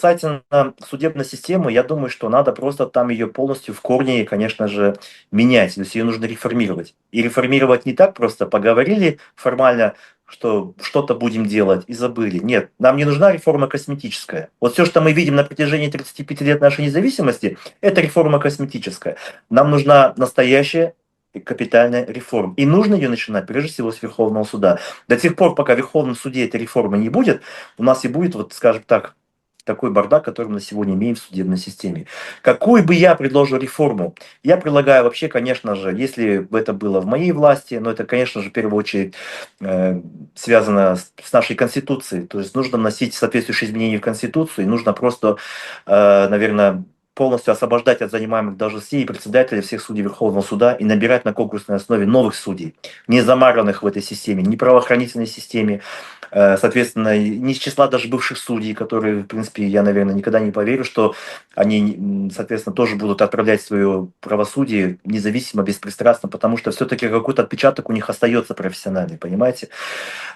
Касательно судебной системы, я думаю, что надо просто там ее полностью в корне, конечно же, менять. То есть ее нужно реформировать. И реформировать не так просто поговорили формально, что что-то будем делать и забыли. Нет, нам не нужна реформа косметическая. Вот все, что мы видим на протяжении 35 лет нашей независимости, это реформа косметическая. Нам нужна настоящая и капитальная реформа. И нужно ее начинать прежде всего с Верховного суда. До тех пор, пока в Верховном суде этой реформы не будет, у нас и будет, вот скажем так, такой бардак, который мы на сегодня имеем в судебной системе. Какую бы я предложил реформу? Я предлагаю вообще, конечно же, если бы это было в моей власти, но это, конечно же, в первую очередь э, связано с нашей Конституцией. То есть нужно вносить соответствующие изменения в Конституцию, и нужно просто, наверное, полностью освобождать от занимаемых должностей и председателей всех судей Верховного суда и набирать на конкурсной основе новых судей, не замаранных в этой системе, не правоохранительной системе, соответственно, не из числа даже бывших судей, которые, в принципе, я, наверное, никогда не поверю, что они, соответственно, тоже будут отправлять свое правосудие независимо, беспристрастно, потому что все-таки какой-то отпечаток у них остается профессиональный, понимаете?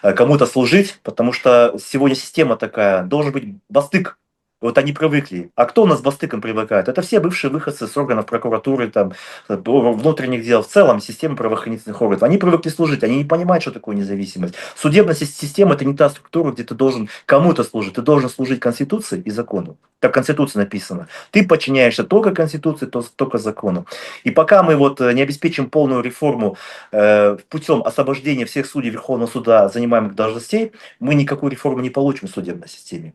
Кому-то служить, потому что сегодня система такая, должен быть бастык. Вот они привыкли. А кто у нас к бастыкам привыкает? Это все бывшие выходцы с органов прокуратуры, там, внутренних дел, в целом системы правоохранительных органов. Они привыкли служить, они не понимают, что такое независимость. Судебная система – это не та структура, где ты должен кому-то служить. Ты должен служить Конституции и закону. Так в Конституции написано. Ты подчиняешься только Конституции, только закону. И пока мы вот не обеспечим полную реформу путем освобождения всех судей Верховного суда, занимаемых должностей, мы никакой реформы не получим в судебной системе.